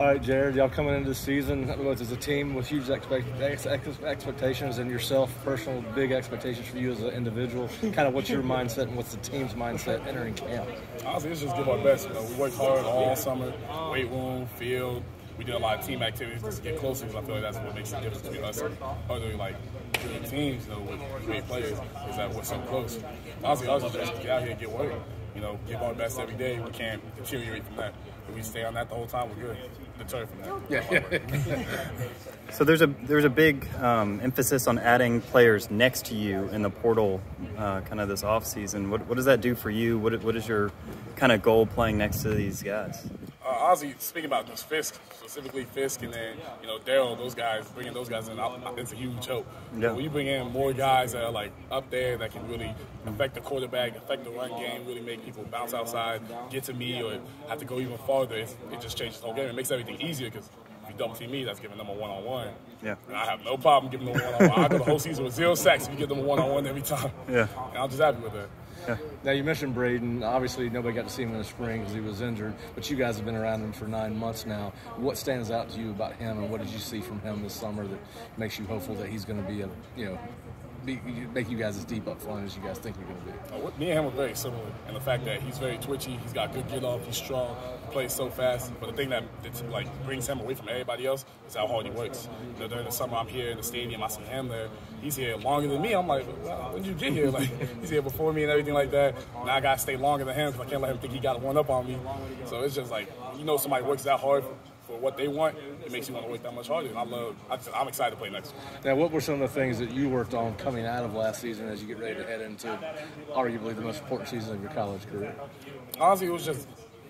All right, Jared, y'all coming into the season both as a team with huge expectations and yourself, personal big expectations for you as an individual. Kind of what's your mindset and what's the team's mindset entering camp? Honestly, it's just give our best. We worked hard all summer, weight room, field. We did a lot of team activities just to get closer because I feel like that's what makes the difference between us and other good teams, with great players, is that we're so close. Honestly, I was just get out here and get work. Give our best every day. We can't deteriorate from that. If we stay on that the whole time, we're good. Deter from that. Yeah. So there's a big emphasis on adding players next to you in the portal, kind of this off season. What does that do for you? What is your kind of goal playing next to these guys? Honestly, speaking about just Fisk, specifically Fisk, and then Daryl, bringing those guys in, it's a huge help. Yeah. When you bring in more guys that are up there that can really affect the quarterback, affect the run game, really make people bounce outside, get to me, or have to go even farther, it just changes the whole game. It makes everything easier because if you double team me, that's giving them a one-on-one. Yeah. And I have no problem giving them a one-on-one. I go the whole season with 0 sacks if you give them a one-on-one every time. Yeah. And I'm just happy with that. Yeah. Now, you mentioned Braden. Obviously, nobody got to see him in the spring because he was injured, but you guys have been around him for 9 months now. What stands out to you about him, and what did you see from him this summer that makes you hopeful that he's going to be make you guys as deep up front as you guys think you're going to be? Me and him are very similar in the fact that he's very twitchy, he's got good get off, he's strong, he plays so fast. But the thing that brings him away from everybody else is how hard he works. During the summer, I'm here in the stadium, I see him there. He's here longer than me. I'm like, well, when did you get here? He's here before me and everything like that. Now I got to stay longer than him because I can't let him think he got one up on me. So it's just somebody works that hard for what they want, it makes you want to work that much harder. And I'm excited to play next one. Now, what were some of the things that you worked on coming out of last season as you get ready to head into arguably the most important season of your college career? Honestly, it was just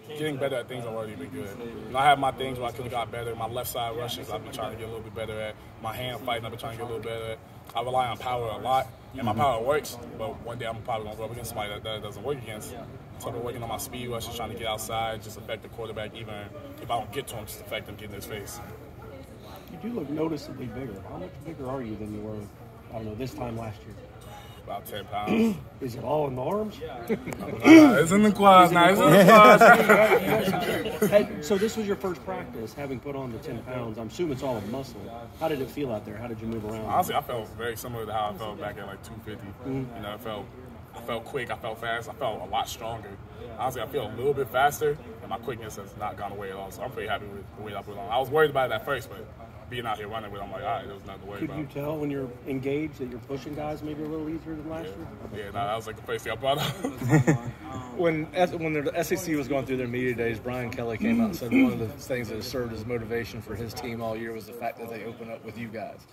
getting better at things I've already been good. I have my things where I could have got better. My left side rushes, I've been trying to get a little bit better at. My hand fighting, I've been trying to get a little better at. I rely on power a lot, and my power works, but one day I'm probably going to go up against somebody that doesn't work against. So I've been working on my speed rushes, trying to get outside, just affect the quarterback, even if I don't get to him, just affect him, get in his face. You do look noticeably bigger. How much bigger are you than you were, this time last year? About 10 pounds. Is it all in the arms? It's in the quads now. It's in the quads. Hey, so this was your first practice, having put on the 10 pounds. I'm assuming it's all in muscle. How did it feel out there? How did you move around? Honestly, I felt very similar to how I felt back at 250. I felt quick, I felt fast, I felt a lot stronger. Honestly, I feel a little bit faster, and my quickness has not gone away at all. So I'm pretty happy with the weight I put on. I was worried about it at first, but being out here running with it, I'm like, all right, there was nothing to worry about. Could you tell when you're engaged that you're pushing guys maybe a little easier than last year? Yeah, that was the first thing I brought up. When the SEC was going through their media days, Brian Kelly came out and said one of the things that has served as motivation for his team all year was the fact that they opened up with you guys.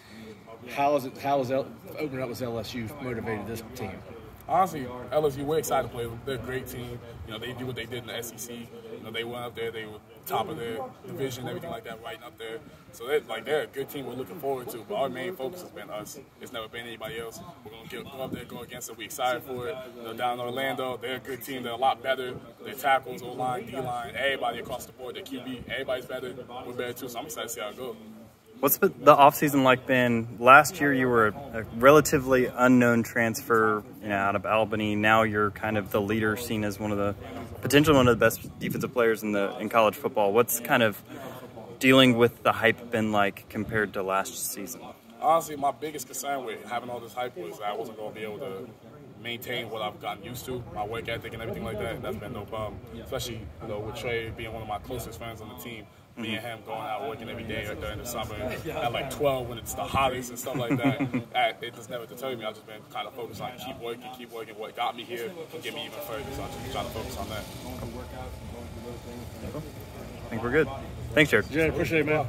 How is opening up with LSU motivated this team? Honestly, LSU, we're excited to play them. They're a great team. They do what they did in the SEC. They went up there, they were top of their division, everything like that, right up there. So they're a good team we're looking forward to. But our main focus has been us. It's never been anybody else. We're going to go up there, go against it. We're excited for it. Down in Orlando, they're a good team. They're a lot better. Their tackles, O-line, D-line, everybody across the board. Their QB, everybody's better. We're better too, so I'm excited to see how it goes. What's the offseason like been? Last year you were a relatively unknown transfer out of Albany. Now you're kind of the leader, seen as one of the best defensive players in college football. What's kind of dealing with the hype been like compared to last season? Honestly, my biggest concern with having all this hype was I wasn't going to be able to maintain what I've gotten used to, my work ethic and everything like that. That's been no problem. Especially with Trey being one of my closest friends on the team. Me and him going out working every day during the summer at 12 when it's the hottest and stuff like that. It just never deterred me. I've just been kind of focused on keep working. What got me here can get me even further. So I'm just trying to focus on that. I think we're good. Thanks, Jared. Jared, appreciate it, man.